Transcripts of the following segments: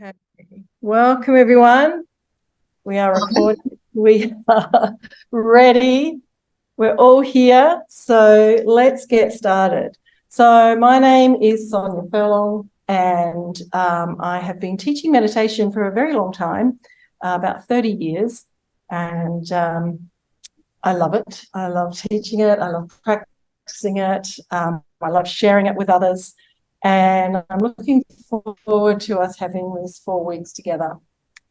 Okay. Welcome, everyone. We are recording. We are ready. We're all here. So let's get started. So my name is Sonia Furlong, and I have been teaching meditation for a very long time, about 30 years. And I love it. I love teaching it. I love practicing it. I love sharing it with others. And I'm looking forward to us having these 4 weeks together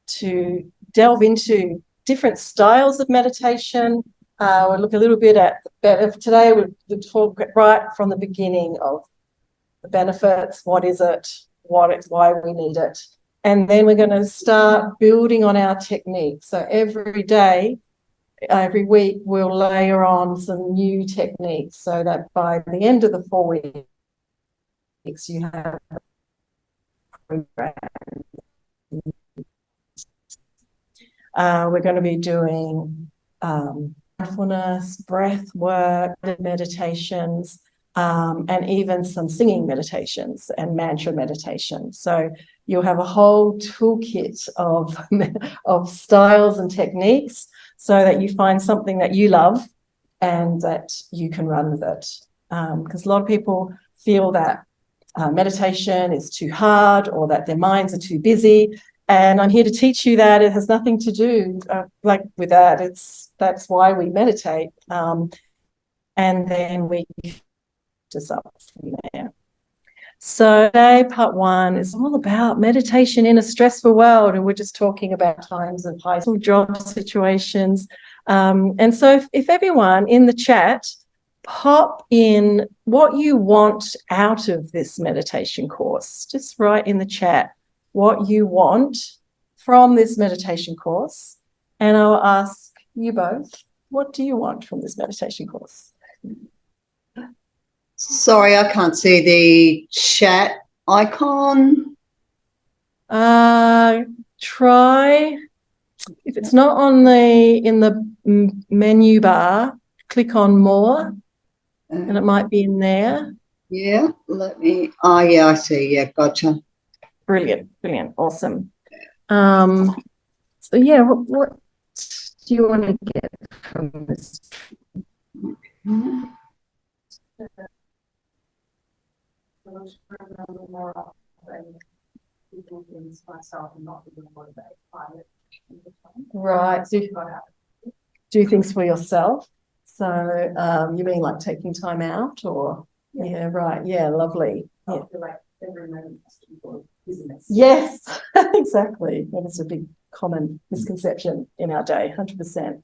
to delve into different styles of meditation. We'll look a little bit at today. We'll talk right from the beginning of the benefits. What is it? Why we need it. And then we're going to start building on our technique. So every day, every week, we'll layer on some new techniques so that by the end of the 4 weeks, you have a program. We're going to be doing mindfulness, breath work, meditations, and even some singing meditations and mantra meditations. So you'll have a whole toolkit of styles and techniques so that you find something that you love and that you can run with it. Because a lot of people feel that meditation is too hard or that their minds are too busy. And I'm here to teach you that it has nothing to do with that. That's why we meditate. And then we just up from there. So today, part 1 is all about meditation in a stressful world. And we're just talking about times of high school job situations. And so if everyone in the chat, pop in what you want out of this meditation course. Just write in the chat what you want from this meditation course. And I'll ask you both, what do you want from this meditation course? Sorry, I can't see the chat icon. Try, if it's not on in the menu bar, click on more, and it might be in there. Yeah, yeah, I see. Yeah, gotcha. Brilliant, awesome. So yeah, what do you want to get from this? Right, so do things for yourself. So you mean like taking time out, or yeah, right, yeah, lovely. Yeah. I feel like every moment has to be for business. Yes, exactly. That is a big common misconception in our day, 100%.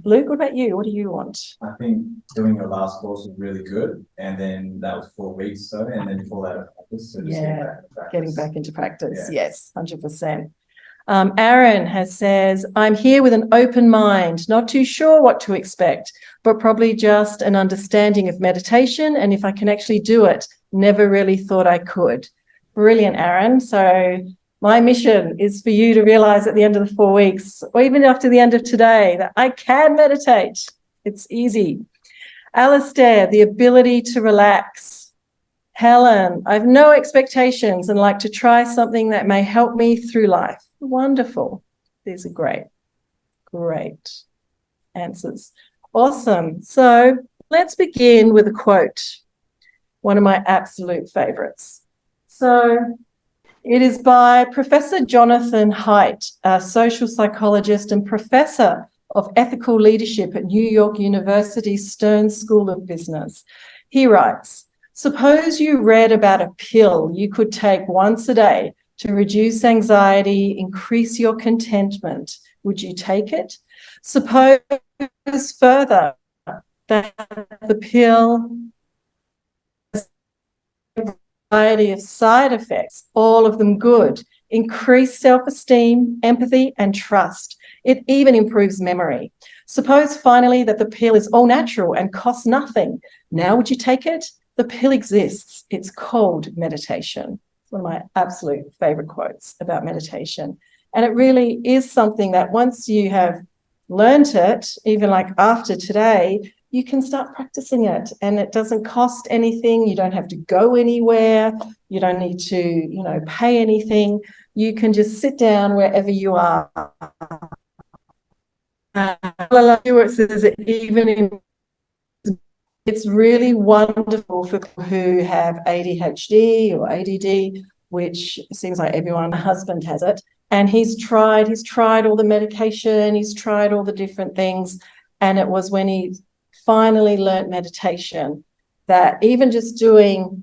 Luke, what about you? What do you want? I think doing your last course was really good, and then that was 4 weeks or so, and then you fall out of practice. So just getting back into practice. Yeah. Yes, 100%. Aaron says, I'm here with an open mind, not too sure what to expect, but probably just an understanding of meditation, and if I can actually do it, never really thought I could. Brilliant, Aaron. So my mission is for you to realize at the end of the 4 weeks, or even after the end of today, that I can meditate. It's easy. Alistair, the ability to relax. Helen, I have no expectations and like to try something that may help me through life. Wonderful. These are great answers. Awesome. So let's begin with a quote, one of my absolute favorites. So it is by Professor Jonathan Haidt, a social psychologist and professor of ethical leadership at New York University's Stern School of Business. He writes, suppose you read about a pill you could take once a day to reduce anxiety, increase your contentment. Would you take it? Suppose further that the pill has a variety of side effects, all of them good, increase self-esteem, empathy, and trust. It even improves memory. Suppose finally that the pill is all natural and costs nothing. Now would you take it? The pill exists. It's called meditation. One of my absolute favorite quotes about meditation. And it really is something that once you have learned it, even like after today, you can start practicing it, and it doesn't cost anything. You don't have to go anywhere. You don't need to, pay anything. You can just sit down wherever you are. It's really wonderful for people who have ADHD or ADD, which seems like everyone. My husband has it, and he's tried all the medication, he's tried all the different things, and it was when he finally learnt meditation that even just doing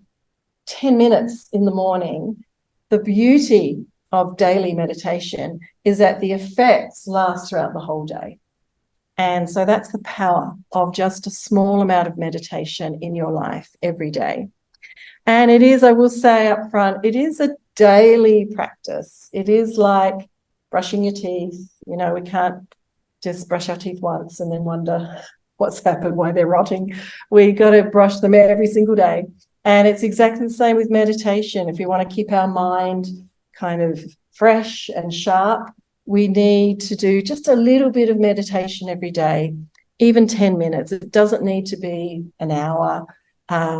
10 minutes in the morning, the beauty of daily meditation is that the effects last throughout the whole day. And so that's the power of just a small amount of meditation in your life every day. And it is, I will say up front, it is a daily practice. It is like brushing your teeth. You know, we can't just brush our teeth once and then wonder what's happened, why they're rotting. We got to brush them every single day. And it's exactly the same with meditation. If we want to keep our mind kind of fresh and sharp, we need to do just a little bit of meditation every day, even 10 minutes. It doesn't need to be an hour.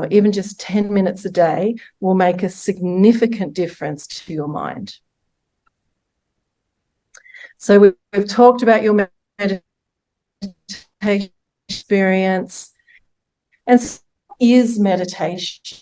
Even just 10 minutes a day will make a significant difference to your mind. So we've talked about your meditation experience. And is meditation.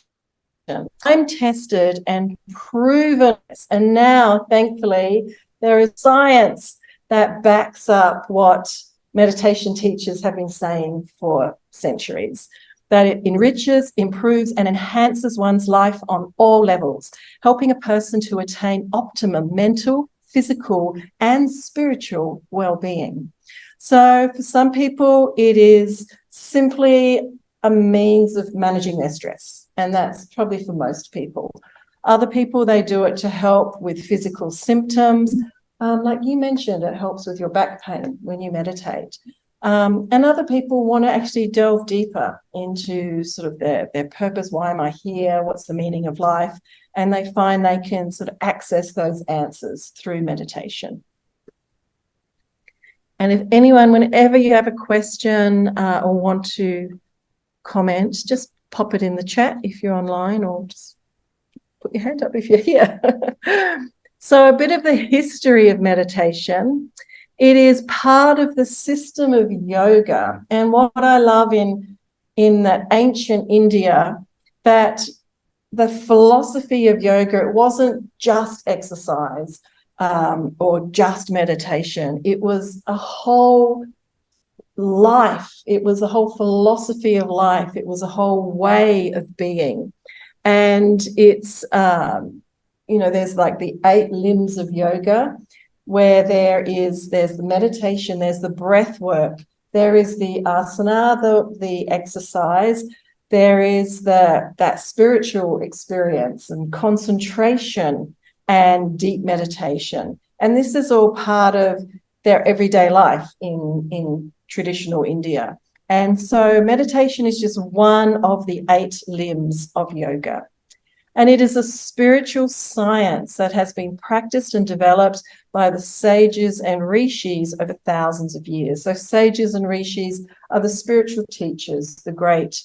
I'm tested and proven this. And now, thankfully, there is science that backs up what meditation teachers have been saying for centuries, that it enriches, improves, and enhances one's life on all levels, helping a person to attain optimum mental, physical, and spiritual well-being. So for some people, it is simply a means of managing their stress, and that's probably for most people. Other people, they do it to help with physical symptoms. Like you mentioned, it helps with your back pain when you meditate. And other people want to actually delve deeper into sort of their purpose. Why am I here? What's the meaning of life? And they find they can sort of access those answers through meditation. And if anyone, whenever you have a question or want to comment, just pop it in the chat if you're online, or just put your hand up if you're here. So a bit of the history of meditation. It is part of the system of yoga. And what I love in that ancient India, that the philosophy of yoga, it wasn't just exercise or just meditation. It was a whole life. It was a whole philosophy of life. It was a whole way of being. And it's, there's like the 8 limbs of yoga, where there's the meditation, there's the breath work, there is the asana, the exercise, there is that spiritual experience and concentration and deep meditation. And this is all part of their everyday life in traditional India. And so meditation is just one of the 8 limbs of yoga. And it is a spiritual science that has been practiced and developed by the sages and rishis over thousands of years. So sages and rishis are the spiritual teachers, the great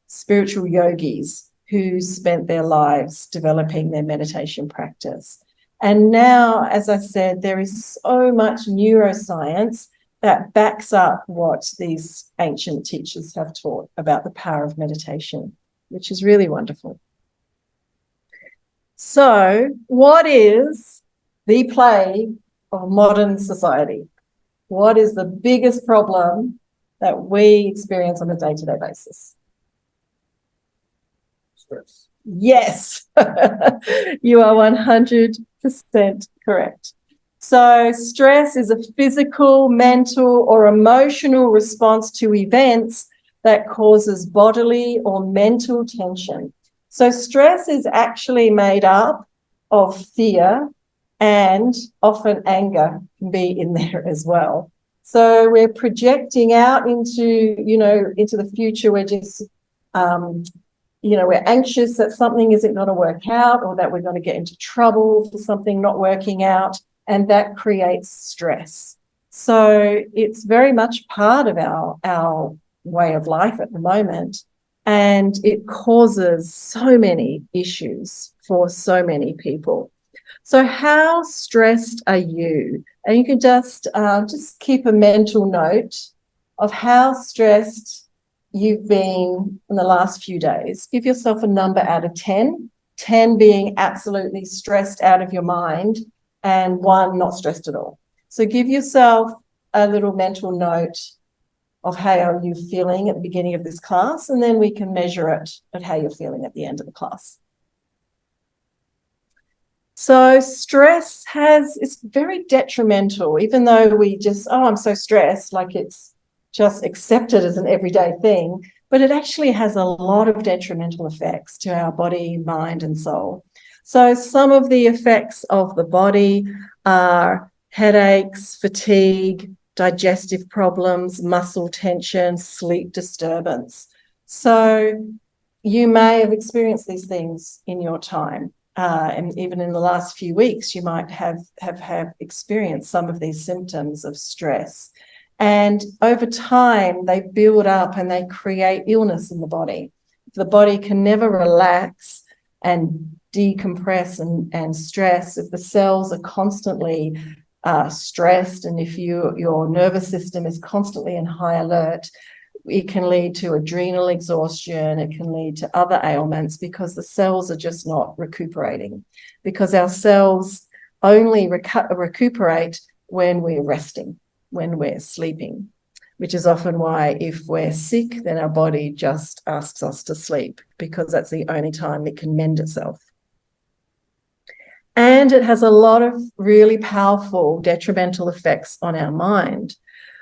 spiritual yogis who spent their lives developing their meditation practice. And now, as I said, there is so much neuroscience that backs up what these ancient teachers have taught about the power of meditation, which is really wonderful. So, what is the plague of modern society? What is the biggest problem that we experience on a day-to-day basis? Stress. Yes, you are 100% correct. So stress is a physical, mental, or emotional response to events that causes bodily or mental tension. So stress is actually made up of fear, and often anger can be in there as well. So we're projecting out into the future. We're just we're anxious that something isn't going to work out, or that we're going to get into trouble for something not working out, and that creates stress. So it's very much part of our way of life at the moment, and it causes so many issues for so many people. So how stressed are you? And you can just keep a mental note of how stressed you've been in the last few days. Give yourself a number out of 10, 10 being absolutely stressed out of your mind and 1 not stressed at all. So give yourself a little mental note of how you're feeling at the beginning of this class, and then we can measure it at how you're feeling at the end of the class. So stress it's very detrimental, even though we just, I'm so stressed, like it's just accepted as an everyday thing, but it actually has a lot of detrimental effects to our body, mind, and soul. So some of the effects of the body are headaches, fatigue, digestive problems, muscle tension, sleep disturbance. So you may have experienced these things in your time. And even in the last few weeks, you might have experienced some of these symptoms of stress. And over time, they build up and they create illness in the body. The body can never relax and decompress and stress if the cells are constantly stressed, and if your nervous system is constantly in high alert. It can lead to adrenal exhaustion. It can lead to other ailments because the cells are just not recuperating, because our cells only recuperate when we're resting, when we're sleeping, which is often why if we're sick, then our body just asks us to sleep, because that's the only time it can mend itself. And it has a lot of really powerful detrimental effects on our mind.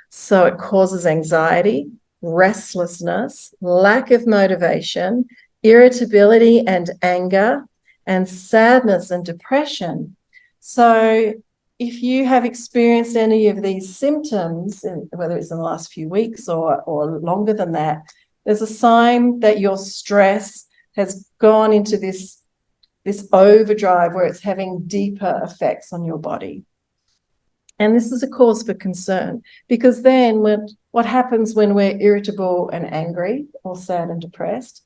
So it causes anxiety, restlessness, lack of motivation, irritability and anger, and sadness and depression. So if you have experienced any of these symptoms, whether it's in the last few weeks or longer than that, there's a sign that your stress has gone into this overdrive where it's having deeper effects on your body. And this is a cause for concern, because then what happens when we're irritable and angry or sad and depressed?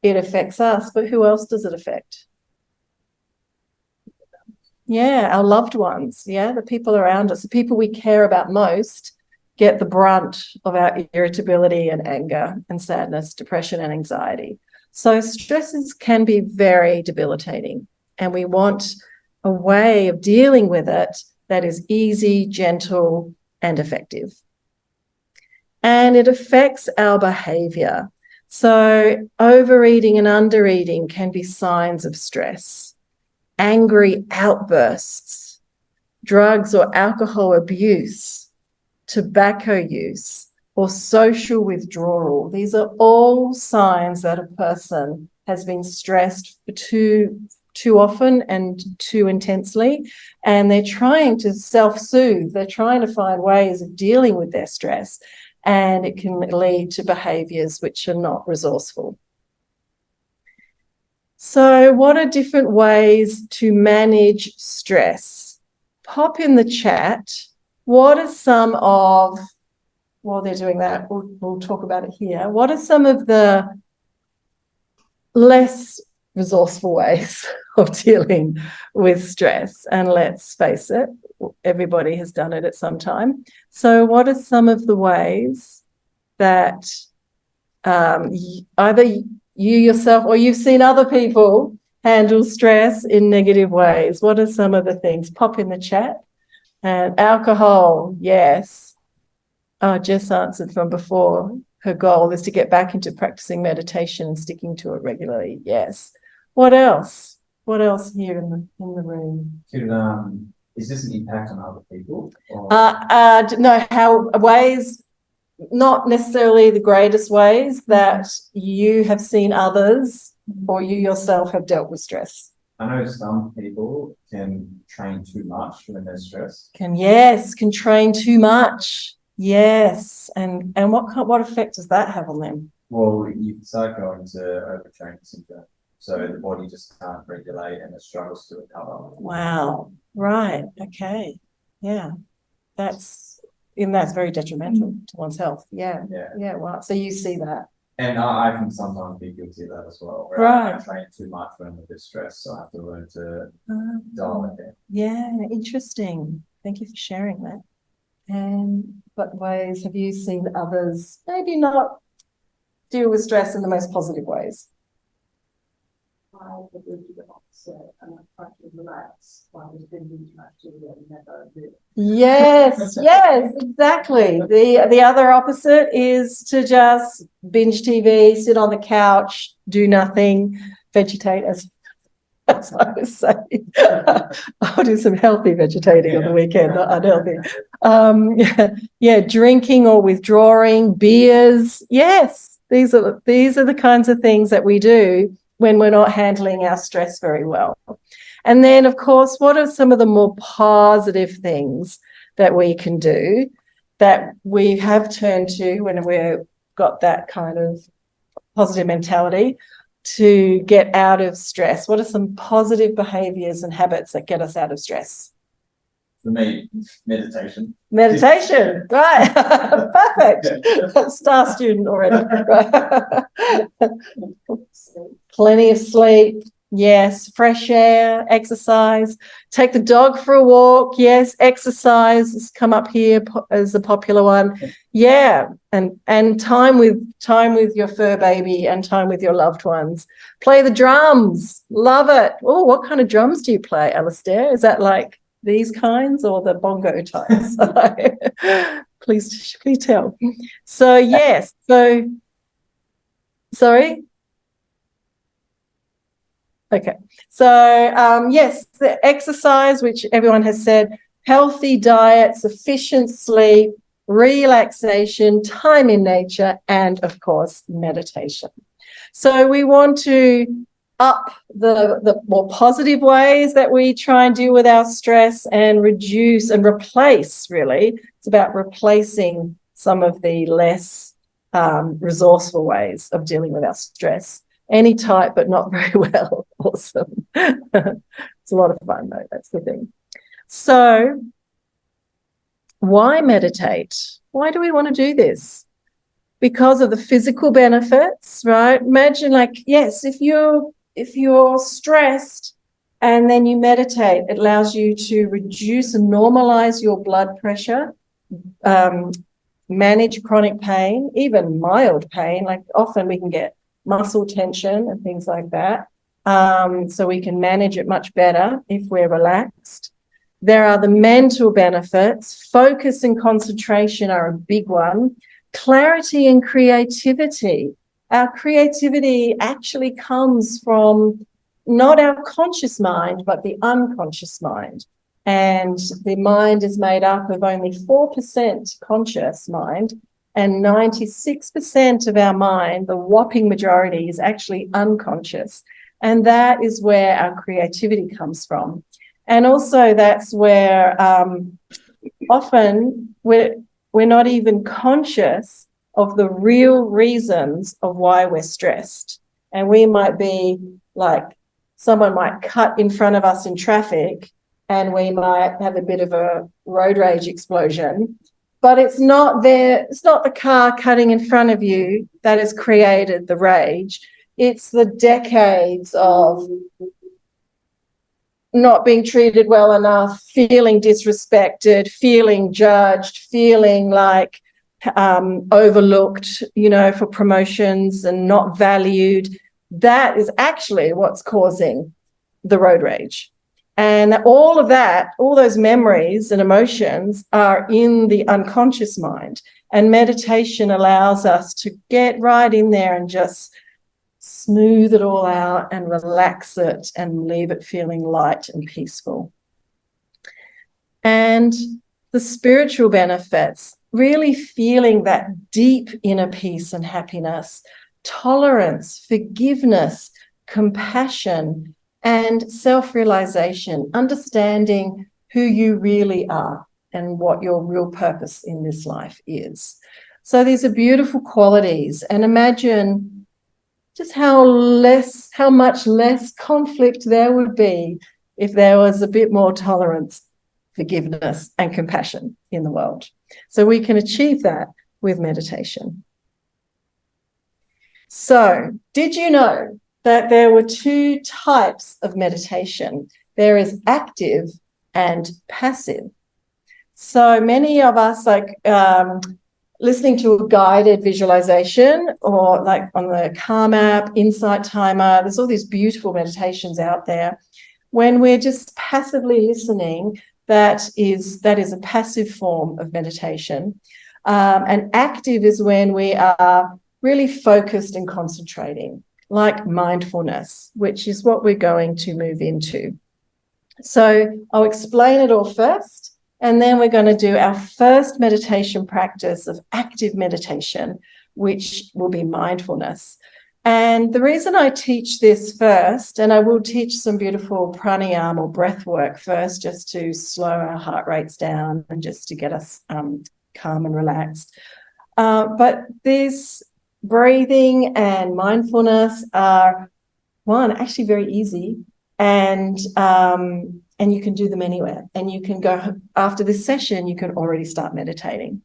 It affects us, but who else does it affect? Yeah, our loved ones, the people around us, the people we care about most get the brunt of our irritability and anger and sadness, depression and anxiety. So stresses can be very debilitating, and we want a way of dealing with it that is easy, gentle, and effective. And it affects our behavior. So overeating and undereating can be signs of stress. Angry outbursts, drugs or alcohol abuse, tobacco use, or social withdrawal. These are all signs that a person has been stressed for too often and too intensely, and they're trying to self-soothe. They're trying to find ways of dealing with their stress, and it can lead to behaviours which are not resourceful. So what are different ways to manage stress? Pop in the chat. What are some of, while they're doing that, we'll talk about it here. What are some of the less resourceful ways of dealing with stress? And let's face it, everybody has done it at some time. So what are some of the ways that either you yourself or you've seen other people handle stress in negative ways? What are some of the things? Pop in the chat. And alcohol, yes. Jess answered from before. Her goal is to get back into practicing meditation and sticking to it regularly. Yes. What else? What else here in the room? Is this an impact on other people? No, how ways, not necessarily the greatest ways that you have seen others or you yourself have dealt with stress. I know some people can train too much when they're stressed. Can train too much. Yes. And what effect does that have on them? Well, you can start going to overtraining syndrome. So the body just can't regulate and it struggles to recover. Wow. Right. Okay. Yeah. That's very detrimental to one's health. Yeah. Wow. So you see that. And I can sometimes be guilty of that as well, where I Right. train too much when I'm a bit stressed, so I have to learn to dial it down. Yeah, interesting. Thank you for sharing that. And what ways have you seen others maybe not deal with stress in the most positive ways? I would do the opposite and I try to relax while I was binging too much TV and never do. Yes, yes, exactly. The other opposite is to just binge TV, sit on the couch, do nothing, vegetate as I was saying. I'll do some healthy vegetating on the weekend, not unhealthy. Yeah, drinking or withdrawing, beers. Yes, these are the kinds of things that we do when we're not handling our stress very well. And then, of course, what are some of the more positive things that we can do that we have turned to when we've got that kind of positive mentality to get out of stress? What are some positive behaviors and habits that get us out of stress? For me, meditation. Meditation, right? Perfect. Star student already. Right. Plenty of sleep. Yes, fresh air, exercise, take the dog for a walk. Yes, exercise has come up here as a popular one. Yeah, and time with your fur baby and time with your loved ones. Play the drums. Love it. Oh, what kind of drums do you play, Alistair? Is that like these kinds or the bongo types? Please tell. So yes, so sorry. Okay, so yes, the exercise, which everyone has said, healthy diet, sufficient sleep, relaxation, time in nature, and of course, meditation. So we want to up the more positive ways that we try and deal with our stress and reduce and replace, really. It's about replacing some of the less resourceful ways of dealing with our stress. Any type, but not very well. Awesome. It's a lot of fun, though. That's the thing. So why meditate? Why do we want to do this? Because of the physical benefits, right? Imagine, like, yes, if you're stressed and then you meditate, it allows you to reduce and normalize your blood pressure, manage chronic pain, even mild pain. Like often we can get muscle tension and things like that. So we can manage it much better if we're relaxed. There are the mental benefits. Focus and concentration are a big one. Clarity and creativity. Our creativity actually comes from not our conscious mind, but the unconscious mind. And the mind is made up of only 4% conscious mind, and 96% of our mind, the whopping majority, is actually unconscious. And that is where our creativity comes from. And also that's where often we're not even conscious of the real reasons of why we're stressed. And we might be like, someone might cut in front of us in traffic and we might have a bit of a road rage explosion. But it's not the car cutting in front of you that has created the rage. It's the decades of not being treated well enough, feeling disrespected, feeling judged, feeling like overlooked, for promotions and not valued. That is actually what's causing the road rage. And all of that, all those memories and emotions are in the unconscious mind. And meditation allows us to get right in there and just smooth it all out and relax it and leave it feeling light and peaceful. And the spiritual benefits, really feeling that deep inner peace and happiness, tolerance, forgiveness, compassion, and self-realization, understanding who you really are and what your real purpose in this life is. So these are beautiful qualities. And imagine just how much less conflict there would be if there was a bit more tolerance, forgiveness, and compassion in the world. So we can achieve that with meditation. So, did you know that there were two types of meditation? There is active and passive. So many of us, listening to a guided visualization, or like on the Calm app, Insight Timer, there's all these beautiful meditations out there. When we're just passively listening, that is a passive form of meditation. And active is when we are really focused and concentrating, like mindfulness, which is what we're going to move into. So I'll explain it all first, and then we're going to do our first meditation practice of active meditation, which will be mindfulness. And the reason I teach this first, and I will teach some beautiful pranayama or breath work first, just to slow our heart rates down and just to get us calm and relaxed. But this breathing and mindfulness are, one, actually very easy, and you can do them anywhere. And you can go, after this session, you can already start meditating.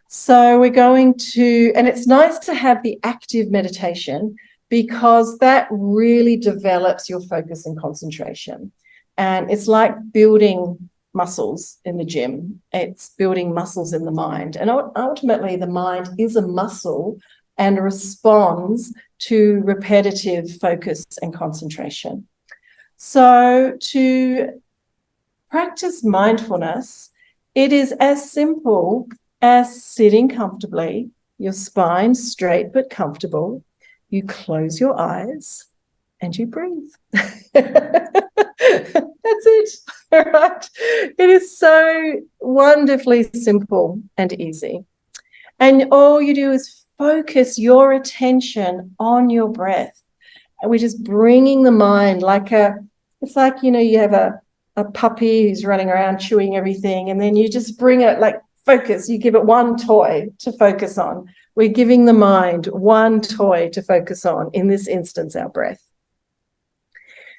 So we're going to, and it's nice to have the active meditation because that really develops your focus and concentration. And it's like building muscles in the gym. It's building muscles in the mind. And ultimately, the mind is a muscle and responds to repetitive focus and concentration. So to practice mindfulness, it is as simple as sitting comfortably, your spine straight but comfortable. You close your eyes and you breathe. That's it. All right. It is so wonderfully simple and easy. And all you do is focus your attention on your breath. And we're just bringing the mind it's like, you have a puppy who's running around chewing everything, and then you just bring it, like, focus. You give it one toy to focus on. We're giving the mind one toy to focus on, in this instance, our breath.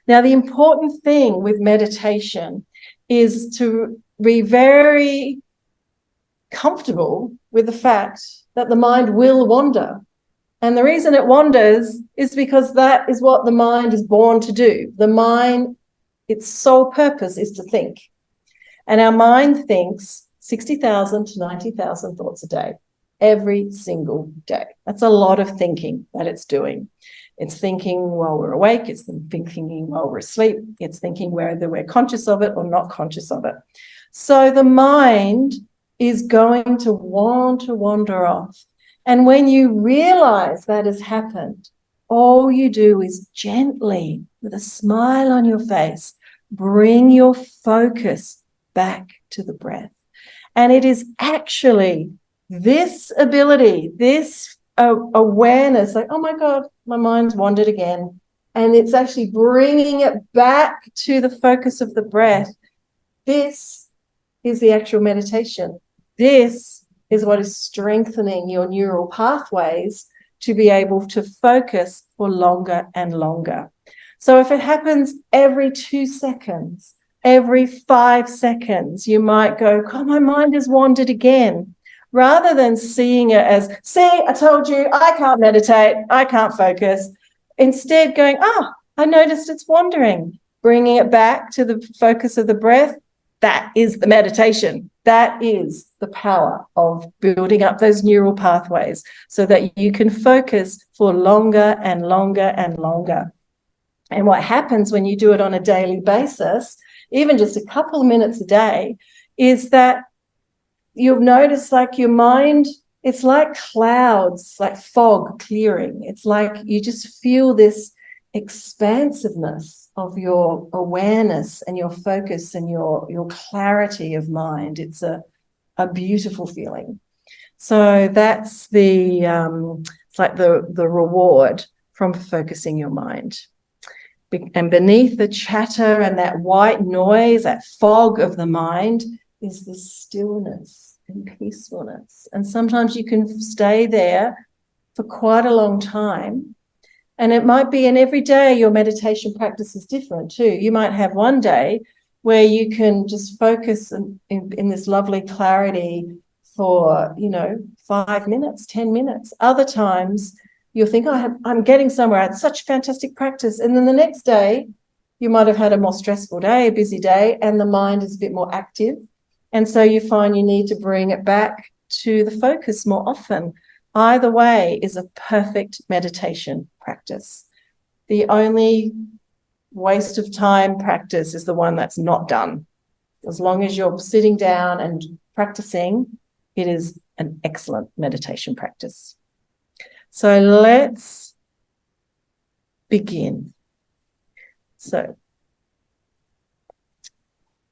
Now, the important thing with meditation is to be very comfortable with the fact that the mind will wander. And the reason it wanders is because that is what the mind is born to do. The mind, its sole purpose is to think. And our mind thinks 60,000 to 90,000 thoughts a day, every single day. That's a lot of thinking that it's doing. It's thinking while we're awake. It's thinking while we're asleep. It's thinking whether we're conscious of it or not conscious of it. So the mind is going to want to wander off. And when you realize that has happened, all you do is gently, with a smile on your face, bring your focus back to the breath. And it is actually this ability, this awareness, like, oh my God, my mind's wandered again. And it's actually bringing it back to the focus of the breath. This is the actual meditation. This is what is strengthening your neural pathways to be able to focus for longer and longer. So if it happens every 2 seconds, every 5 seconds, you might go, oh, my mind has wandered again. Rather than seeing it as, see, I told you, I can't meditate, I can't focus. Instead going, I noticed it's wandering. Bringing it back to the focus of the breath, that is the meditation. That is the power of building up those neural pathways so that you can focus for longer and longer and longer. And what happens when you do it on a daily basis, even just a couple of minutes a day, is that you'll notice, like, your mind, it's like clouds, like fog clearing. It's like you just feel this expansiveness of your awareness and your focus and your clarity of mind. It's a beautiful feeling. So that's it's like the reward from focusing your mind. And beneath the chatter and that white noise, that fog of the mind, is the stillness and peacefulness. And sometimes you can stay there for quite a long time. And it might be, and every day your meditation practice is different too. You might have one day where you can just focus in this lovely clarity for, 5 minutes, 10 minutes. Other times you'll think, oh, I'm getting somewhere. I had such fantastic practice. And then the next day, you might have had a more stressful day, a busy day, and the mind is a bit more active. And so you find you need to bring it back to the focus more often. Either way is a perfect meditation practice. The only waste of time practice is the one that's not done. As long as you're sitting down and practicing, it is an excellent meditation practice. So let's begin. So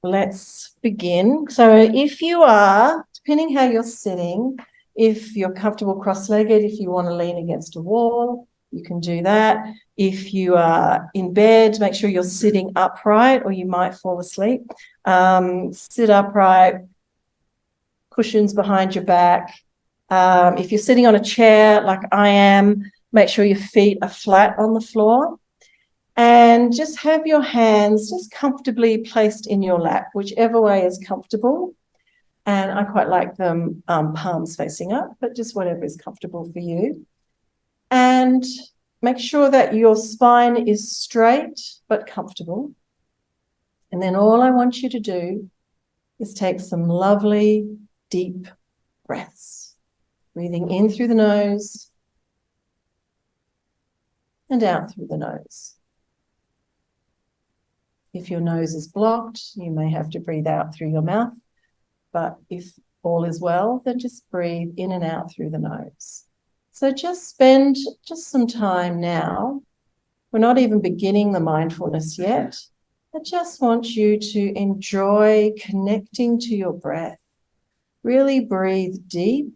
let's begin. So if you are, depending how you're sitting, if you're comfortable cross-legged, if you want to lean against a wall, you can do that. If you are in bed, make sure you're sitting upright or you might fall asleep. Sit upright, cushions behind your back. If you're sitting on a chair like I am, make sure your feet are flat on the floor. And just have your hands just comfortably placed in your lap, whichever way is comfortable. And I quite like them palms facing up, but just whatever is comfortable for you. And make sure that your spine is straight but comfortable. And then all I want you to do is take some lovely, deep breaths. Breathing in through the nose and out through the nose. If your nose is blocked, you may have to breathe out through your mouth. But if all is well, then just breathe in and out through the nose. So just spend just some time now. We're not even beginning the mindfulness yet. I just want you to enjoy connecting to your breath. Really breathe deep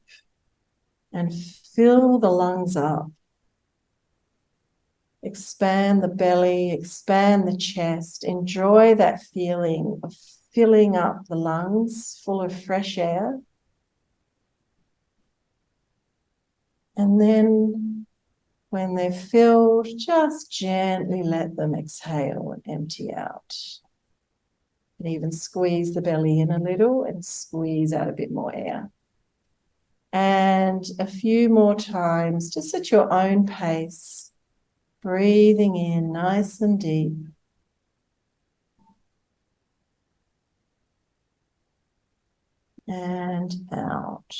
and fill the lungs up. Expand the belly, expand the chest. Enjoy that feeling of filling up the lungs full of fresh air. And then when they're filled, just gently let them exhale and empty out. And even squeeze the belly in a little and squeeze out a bit more air. And a few more times, just at your own pace, breathing in nice and deep. And out.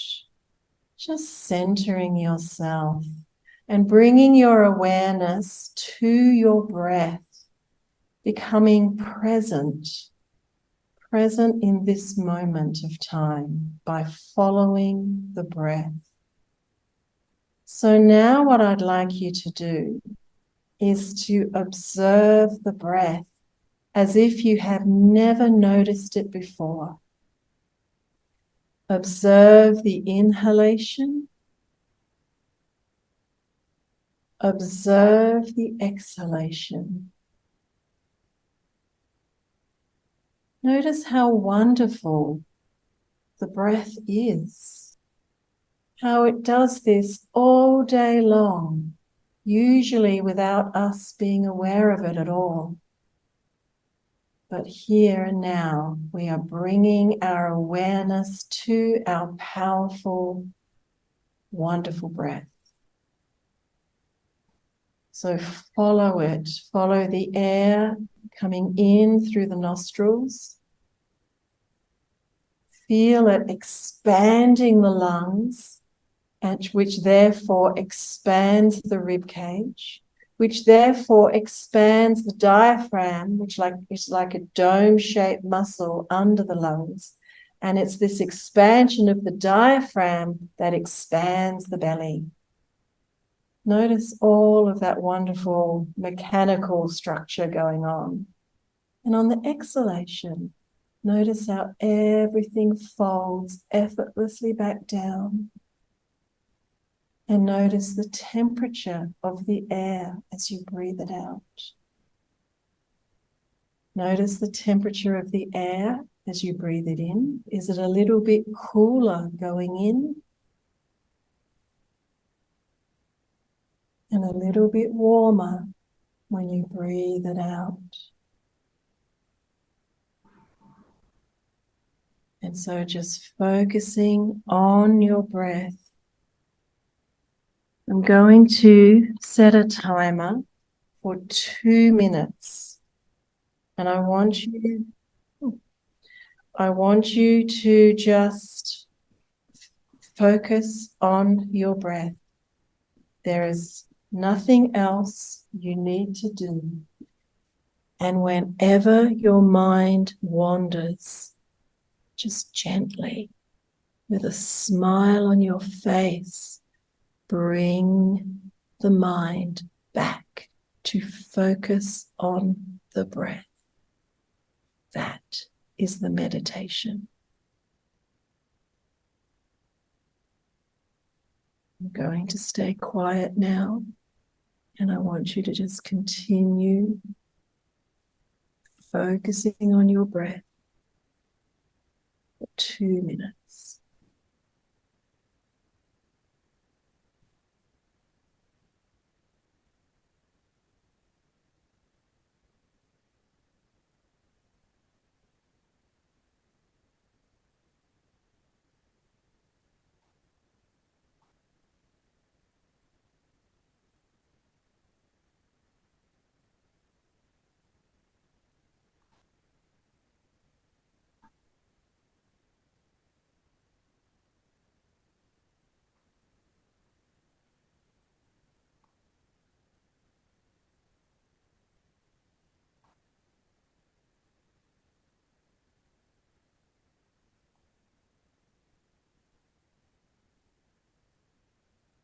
Just centering yourself and bringing your awareness to your breath, becoming present in this moment of time by following the breath. So now what I'd like you to do is to observe the breath as if you have never noticed it before. Observe the inhalation. Observe the exhalation. Notice how wonderful the breath is. How it does this all day long, usually without us being aware of it at all. But here and now, we are bringing our awareness to our powerful, wonderful breath. So follow it. Follow the air coming in through the nostrils. Feel it expanding the lungs, and which therefore expands the rib cage, which therefore expands the diaphragm, which is like a dome-shaped muscle under the lungs. And it's this expansion of the diaphragm that expands the belly. Notice all of that wonderful mechanical structure going on. And on the exhalation, notice how everything folds effortlessly back down. And notice the temperature of the air as you breathe it out. Notice the temperature of the air as you breathe it in. Is it a little bit cooler going in? And a little bit warmer when you breathe it out. And so just focusing on your breath, I'm going to set a timer for 2 minutes. And I want you to just focus on your breath. There is nothing else you need to do. And whenever your mind wanders, just gently, with a smile on your face, bring the mind back to focus on the breath. That is the meditation. I'm going to stay quiet now, and I want you to just continue focusing on your breath for 2 minutes.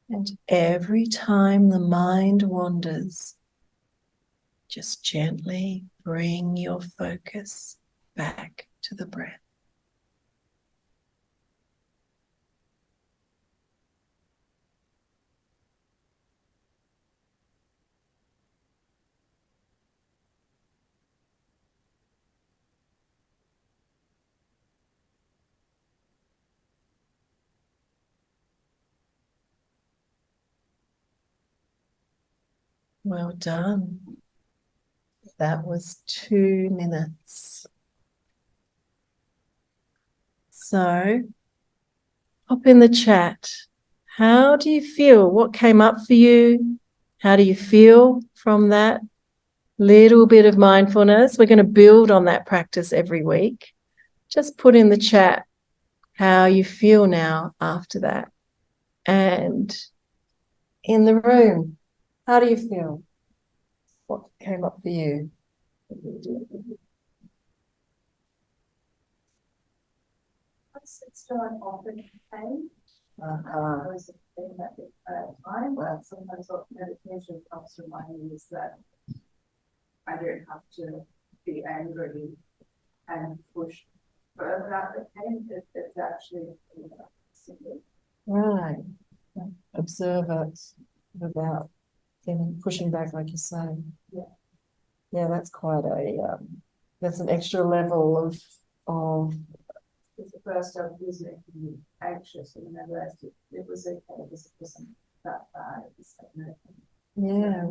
And every time the mind wanders, just gently bring your focus back to the breath. Well done. That was 2 minutes. So, pop in the chat. How do you feel? What came up for you? How do you feel from that little bit of mindfulness? We're going to build on that practice every week. Just put in the chat how you feel now after that. And in the room, how do you feel? What came up for you? It's still often pain. Uh-huh. I was thinking that time, but sometimes what meditation comes to mind is that I don't have to be angry and push further out the pain. It's actually simple. Right. Observe it without pushing back, like you say. Yeah. Yeah, that's quite a that's an extra level of It's the first I was making anxious, and then I realized it was okay because it wasn't that bad. It was like, no, yeah,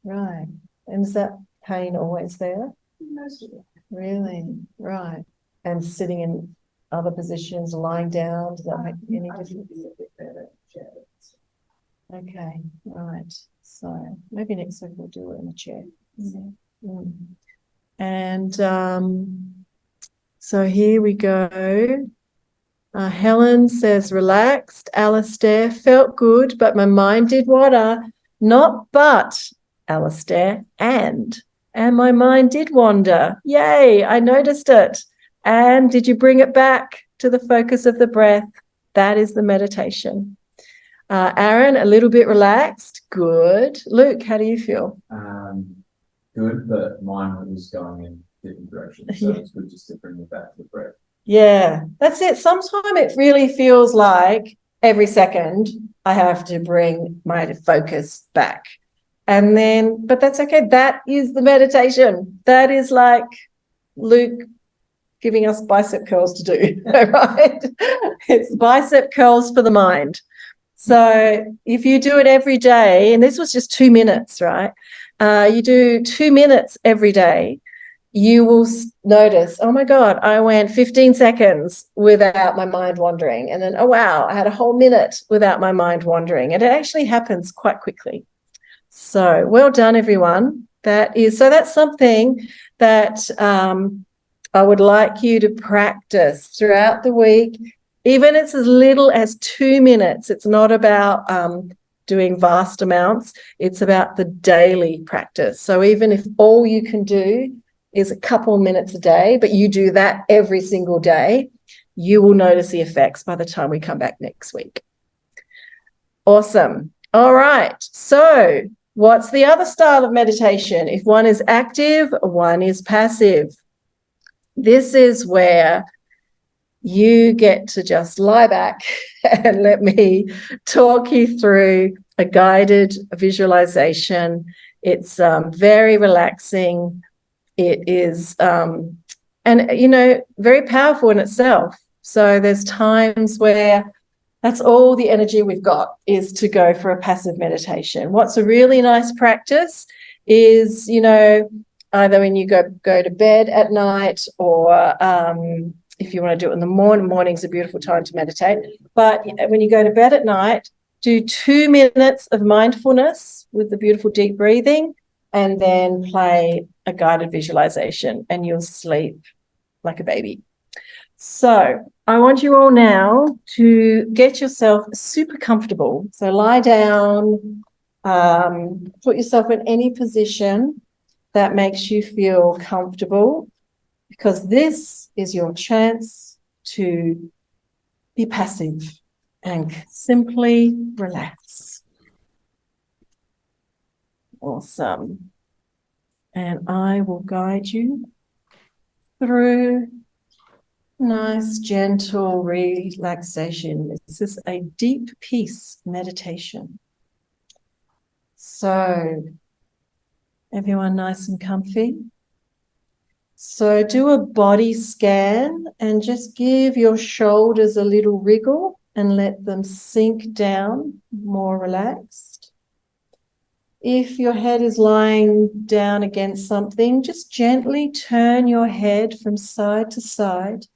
right. And is that pain always there? most of it. Really? Right. And sitting in other positions, lying down, does that make any I should difference? be a bit better chair. Okay, right. So maybe next week we'll do it in a chair. Mm. And so here we go. Helen says, relaxed. Alistair, felt good, but my mind did wander. Not but, Alistair, and my mind did wander. Yay, I noticed it. And did you bring it back to the focus of the breath? That is the meditation. Aaron, a little bit relaxed. Good. Luke, how do you feel? Good, but mine was going in different directions. So it's good just to bring it back to the breath. Yeah, that's it. Sometimes it really feels like every second I have to bring my focus back. And then, but that's okay. That is the meditation. That is like Luke giving us bicep curls to do, right? It's bicep curls for the mind. So if you do it every day, and this was just 2 minutes, right? You do 2 minutes every day, you will notice, oh my God, I went 15 seconds without my mind wandering. And then, oh, wow, I had a whole minute without my mind wandering. And it actually happens quite quickly. So well done, everyone. That's something that I would like you to practice throughout the week. Even it's as little as 2 minutes. It's not about doing vast amounts. It's about the daily practice. So even if all you can do is a couple minutes a day, but you do that every single day, you will notice the effects by the time we come back next week. Awesome. All right. So what's the other style of meditation? If one is active, one is passive. This is where you get to just lie back and let me talk you through a guided visualization. It's very relaxing. It is, very powerful in itself. So there's times where that's all the energy we've got is to go for a passive meditation. What's a really nice practice is, either when you go to bed at night or if you want to do it in the morning. Morning's a beautiful time to meditate. But when you go to bed at night, do 2 minutes of mindfulness with the beautiful deep breathing, and then play a guided visualization, and you'll sleep like a baby. So I want you all now to get yourself super comfortable. So lie down, put yourself in any position that makes you feel comfortable, because this is your chance to be passive and simply relax. Awesome. And I will guide you through nice, gentle relaxation. This is a deep peace meditation. So, everyone nice and comfy? So do a body scan and just give your shoulders a little wriggle and let them sink down, more relaxed. If your head is lying down against something, just gently turn your head from side to side,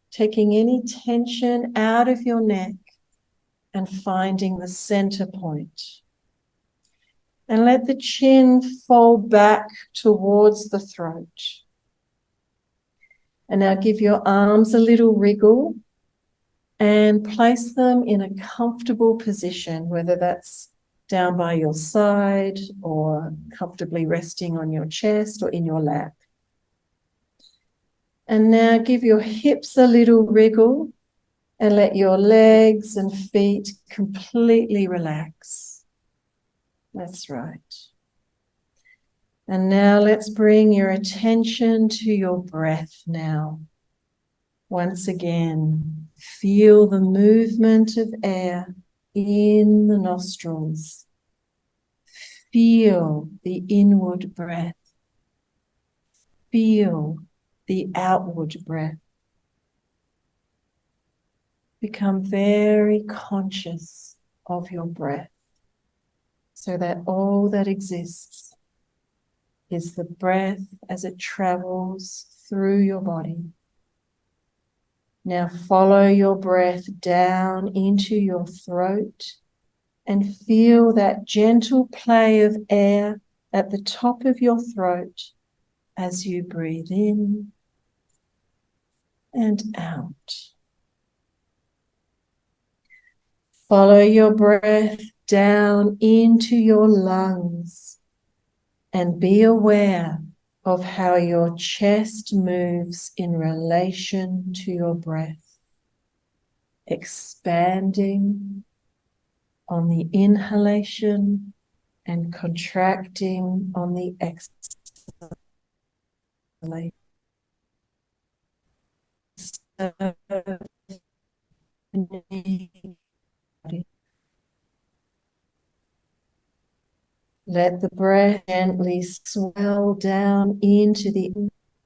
taking any tension out of your neck and finding the center point. And let the chin fall back towards the throat. And now give your arms a little wriggle and place them in a comfortable position, whether that's down by your side or comfortably resting on your chest or in your lap. And now give your hips a little wriggle and let your legs and feet completely relax. That's right. And now let's bring your attention to your breath now. Once again, feel the movement of air in the nostrils. Feel the inward breath. Feel the outward breath. Become very conscious of your breath, so that all that exists is the breath as it travels through your body. Now follow your breath down into your throat and feel that gentle play of air at the top of your throat as you breathe in and out. Follow your breath down into your lungs and be aware of how your chest moves in relation to your breath, expanding on the inhalation and contracting on the exhalation. Let the breath gently swell down into the,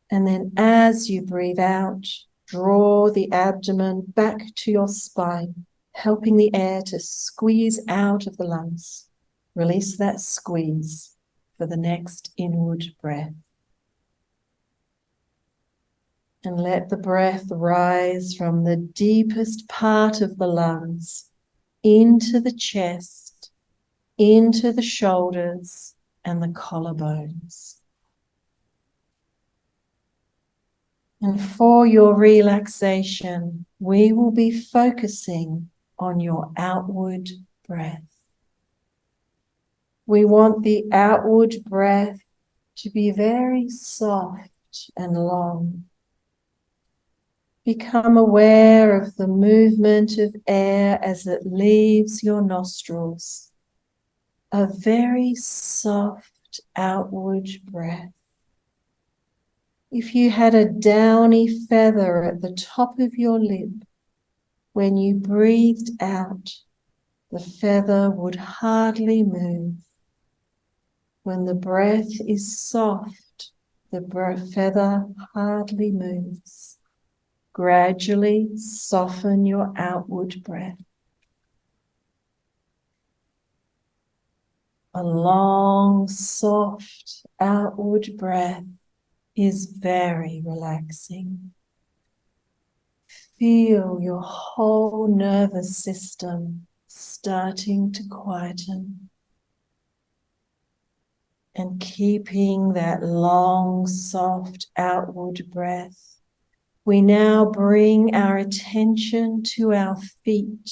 and then as you breathe out, draw the abdomen back to your spine, helping the air to squeeze out of the lungs. Release that squeeze for the next inward breath. And let the breath rise from the deepest part of the lungs into the chest, into the shoulders and the collarbones. And for your relaxation, we will be focusing on your outward breath. We want the outward breath to be very soft and long. Become aware of the movement of air as it leaves your nostrils. A very soft outward breath. If you had a downy feather at the top of your lip, when you breathed out, the feather would hardly move. When the breath is soft, the feather hardly moves. Gradually soften your outward breath. A long, soft outward breath is very relaxing. Feel your whole nervous system starting to quieten. And keeping that long, soft outward breath, we now bring our attention to our feet.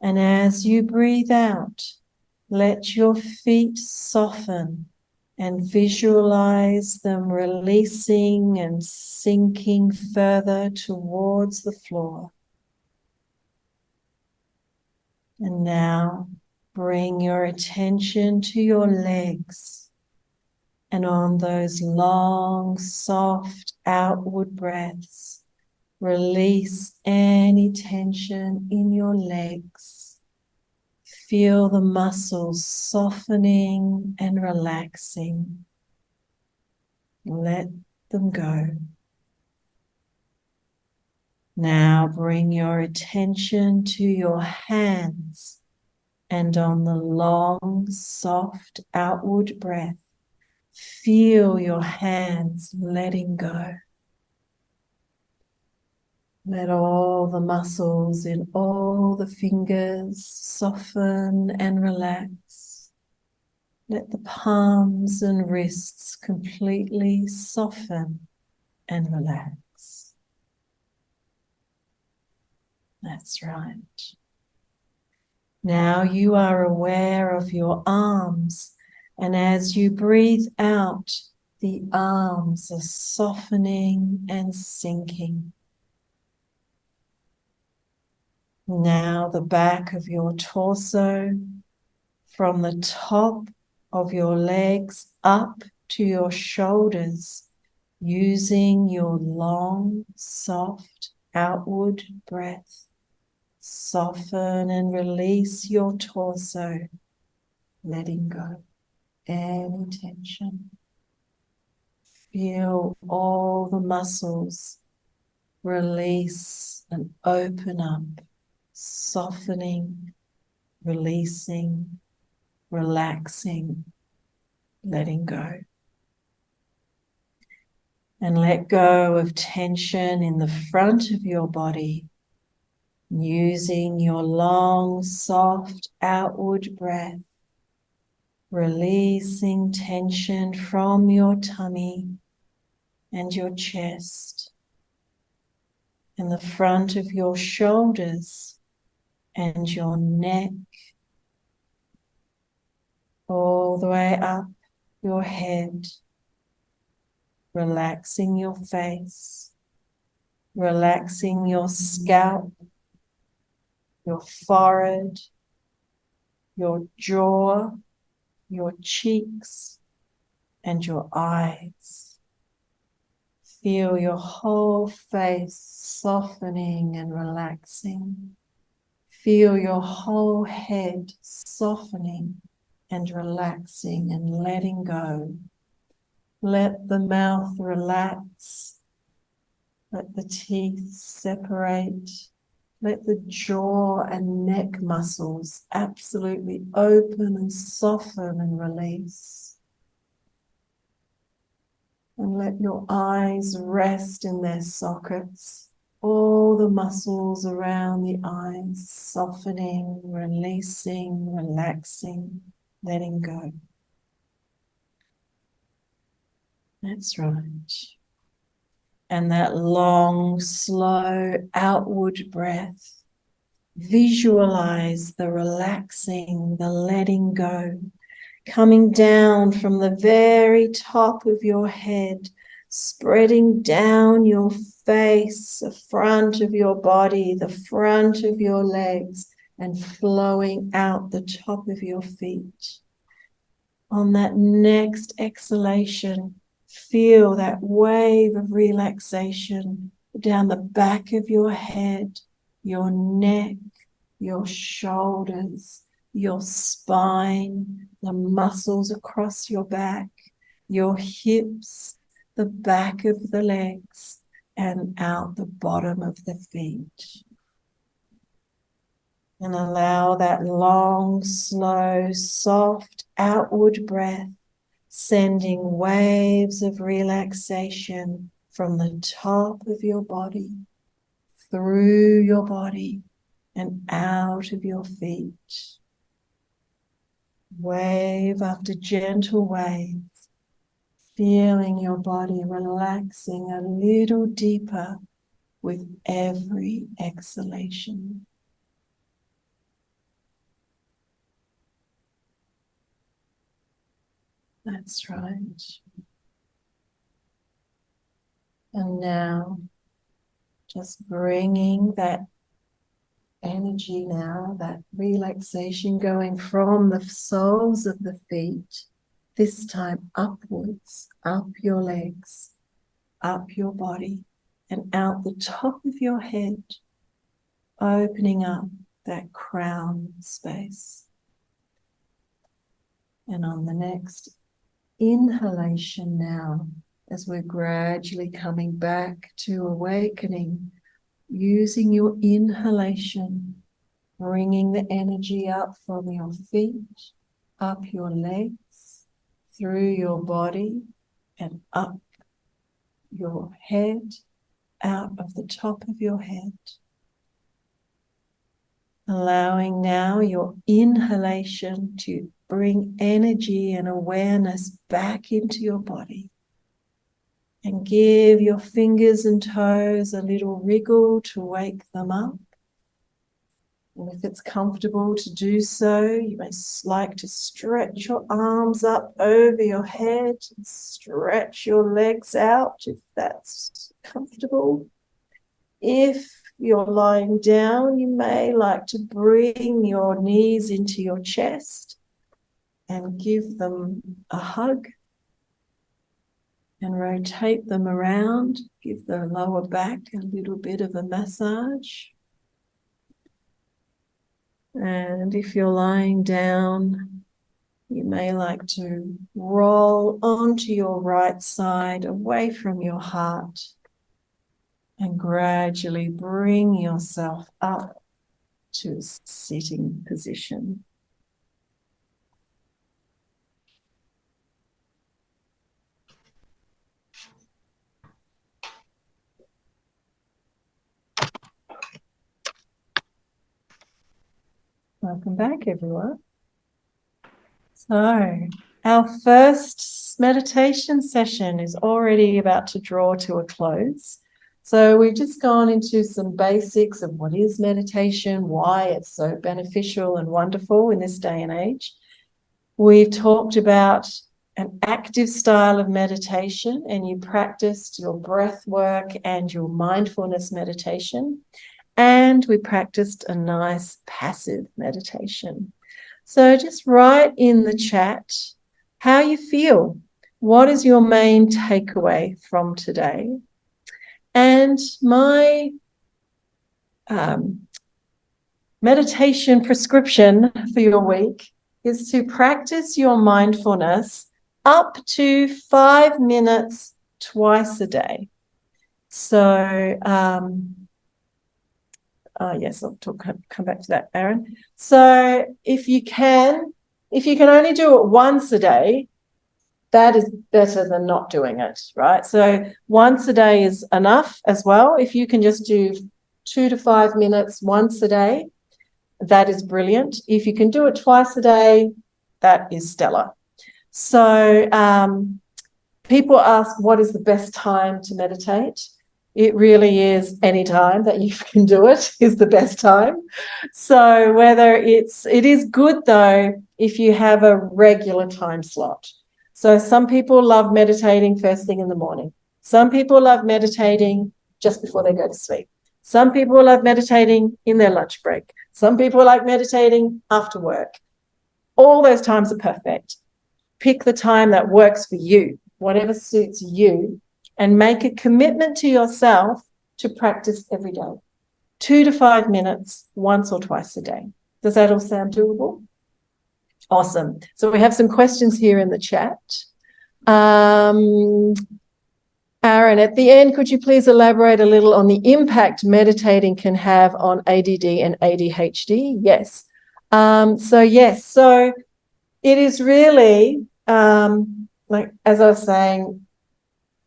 And as you breathe out, let your feet soften and visualize them releasing and sinking further towards the floor. And now bring your attention to your legs, and on those long, soft outward breaths, release any tension in your legs. Feel the muscles softening and relaxing. Let them go. Now bring your attention to your hands, and on the long, soft outward breath, feel your hands letting go. Let all the muscles in all the fingers soften and relax. Let the palms and wrists completely soften and relax. That's right. Now you are aware of your arms, and as you breathe out, the arms are softening and sinking. Now the back of your torso, from the top of your legs up to your shoulders, using your long, soft outward breath. Soften and release your torso, letting go any tension. Feel all the muscles release and open up, softening, releasing, relaxing, letting go. And let go of tension in the front of your body, using your long, soft outward breath, releasing tension from your tummy and your chest, and the front of your shoulders and your neck, all the way up your head, relaxing your face, relaxing your scalp, your forehead, your jaw, your cheeks, and your eyes. Feel your whole face softening and relaxing. Feel your whole head softening and relaxing and letting go. Let the mouth relax. Let the teeth separate. Let the jaw and neck muscles absolutely open and soften and release. And let your eyes rest in their sockets. All the muscles around the eyes softening, releasing, relaxing, letting go. That's right. And that long, slow outward breath. Visualize the relaxing, the letting go, coming down from the very top of your head, spreading down your face, the front of your body, the front of your legs, and flowing out the top of your feet. On that next exhalation, feel that wave of relaxation down the back of your head, your neck, your shoulders, your spine, the muscles across your back, your hips, the back of the legs, and out the bottom of the feet. And allow that long, slow, soft outward breath, sending waves of relaxation from the top of your body, through your body, and out of your feet. Wave after gentle wave, feeling your body relaxing a little deeper with every exhalation. That's right. And now, just bringing that energy now, that relaxation going from the soles of the feet, this time upwards, up your legs, up your body, and out the top of your head, opening up that crown space. And on the next inhalation now, as we're gradually coming back to awakening, using your inhalation, bringing the energy up from your feet, up your legs, through your body, and up your head, out of the top of your head. Allowing now your inhalation to bring energy and awareness back into your body. And give your fingers and toes a little wriggle to wake them up. And if it's comfortable to do so, you may like to stretch your arms up over your head and stretch your legs out if that's comfortable. If you're lying down, you may like to bring your knees into your chest and give them a hug. And rotate them around, give the lower back a little bit of a massage. And if you're lying down, you may like to roll onto your right side away from your heart and gradually bring yourself up to a sitting position. Welcome back, everyone. So, our first meditation session is already about to draw to a close. So we've just gone into some basics of what is meditation, why it's so beneficial and wonderful in this day and age. We've talked about an active style of meditation, and you practiced your breath work and your mindfulness meditation. And we practiced a nice passive meditation. So just write in the chat how you feel. What is your main takeaway from today? And my meditation prescription for your week is to practice your mindfulness up to 5 minutes twice a day. So, yes, I'll come back to that, Aaron. So if you can only do it once a day, that is better than not doing it, right? So once a day is enough as well. If you can just do 2 to 5 minutes once a day, that is brilliant. If you can do it twice a day, that is stellar. So people ask, what is the best time to meditate? It really is any time that you can do it is the best time. So it is good though if you have a regular time slot. So some people love meditating first thing in the morning. Some people love meditating just before they go to sleep. Some people love meditating in their lunch break. Some people like meditating after work. All those times are perfect. Pick the time that works for you, whatever suits you, and make a commitment to yourself to practice every day. 2 to 5 minutes, once or twice a day. Does that all sound doable? Awesome. So we have some questions here in the chat. Aaron, at the end, could you please elaborate a little on the impact meditating can have on ADD and ADHD? Yes. So it is really, like, as I was saying,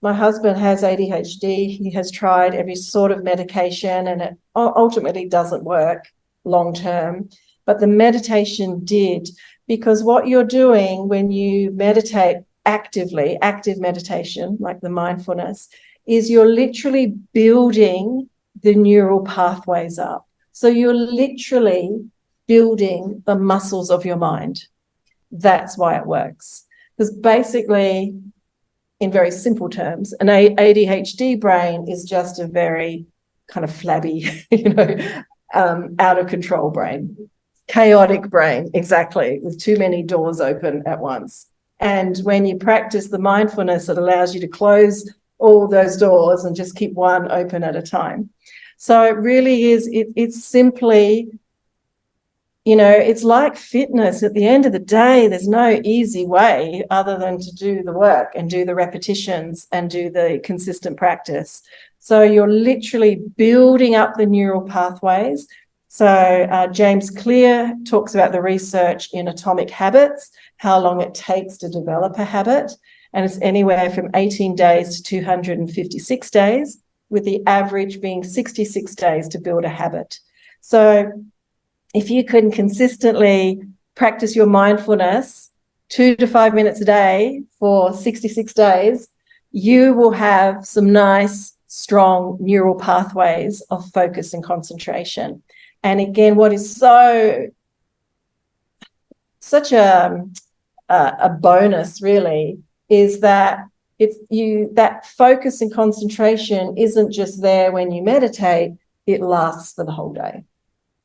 my husband has ADHD. He has tried every sort of medication and it ultimately doesn't work long term. But the meditation did, because what you're doing when you meditate actively, active meditation, like the mindfulness, is you're literally building the neural pathways up. So you're literally building the muscles of your mind. That's why it works. Because basically, in very simple terms, an ADHD brain is just a very kind of flabby, out of control brain, chaotic brain, exactly, with too many doors open at once. And when you practice the mindfulness, it allows you to close all those doors and just keep one open at a time. So it really is, it's simply, it's like fitness. At the end of the day, there's no easy way other than to do the work and do the repetitions and do the consistent practice. So you're literally building up the neural pathways. So James Clear talks about the research in atomic habits, how long it takes to develop a habit. And it's anywhere from 18 days to 256 days, with the average being 66 days to build a habit. So if you can consistently practice your mindfulness 2 to 5 minutes a day for 66 days, you will have some nice, strong neural pathways of focus and concentration. And again, what is such a bonus really is that that focus and concentration isn't just there when you meditate, it lasts for the whole day.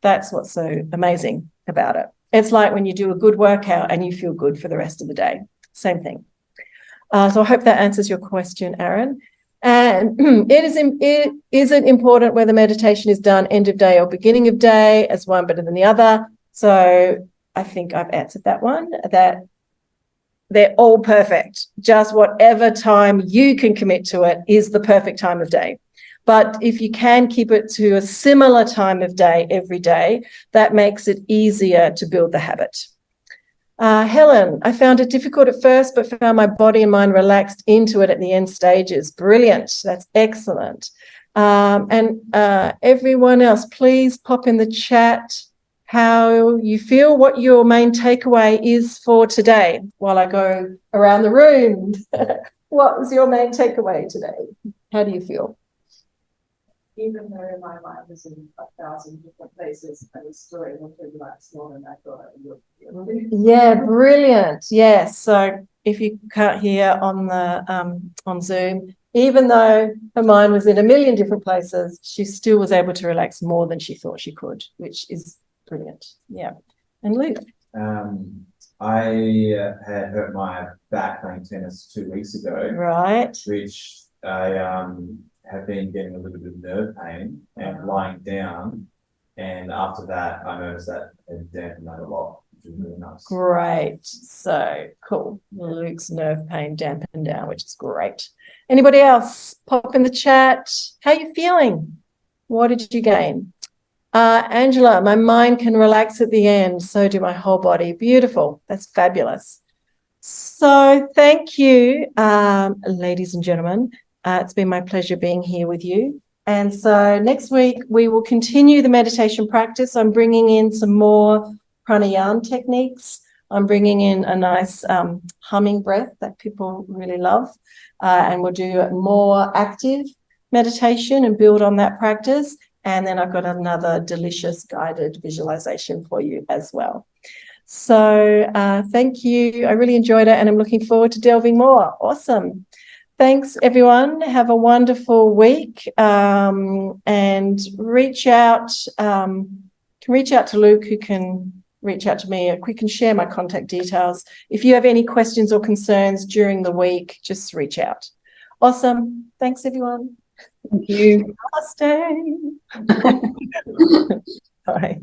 That's what's so amazing about it. It's like when you do a good workout and you feel good for the rest of the day. Same thing. So I hope that answers your question, Aaron. And it isn't important whether meditation is done end of day or beginning of day, as one better than the other. So I think I've answered that one, that they're all perfect. Just whatever time you can commit to it is the perfect time of day. But if you can keep it to a similar time of day every day, that makes it easier to build the habit. Helen, I found it difficult at first, but found my body and mind relaxed into it at the end stages. Brilliant. That's excellent. And everyone else, please pop in the chat how you feel, what your main takeaway is for today while I go around the room. What was your main takeaway today? How do you feel? Even though my mind was in 1,000 different places, I was still able to relax more than I thought I would. Yeah, brilliant. Yes. So if you can't hear on the on Zoom, even though her mind was in a million different places, she still was able to relax more than she thought she could, which is brilliant. Yeah. And Luke? I had hurt my back playing tennis 2 weeks ago. Right. Which I have been getting a little bit of nerve pain and lying down. And after that, I noticed that it dampened that a lot, which is really nice. Great. So cool. Luke's nerve pain dampened down, which is great. Anybody else? Pop in the chat. How are you feeling? What did you gain? Angela, my mind can relax at the end. So do my whole body. Beautiful. That's fabulous. So thank you, ladies and gentlemen. It's been my pleasure being here with you. And so next week, we will continue the meditation practice. I'm bringing in some more pranayama techniques. I'm bringing in a nice humming breath that people really love. And we'll do more active meditation and build on that practice. And then I've got another delicious guided visualization for you as well. So thank you. I really enjoyed it and I'm looking forward to delving more. Awesome. Thanks, everyone. Have a wonderful week and reach out. Can reach out to Luke, who can reach out to me. We can share my contact details. If you have any questions or concerns during the week, just reach out. Awesome. Thanks, everyone. Thank you. Namaste. Bye.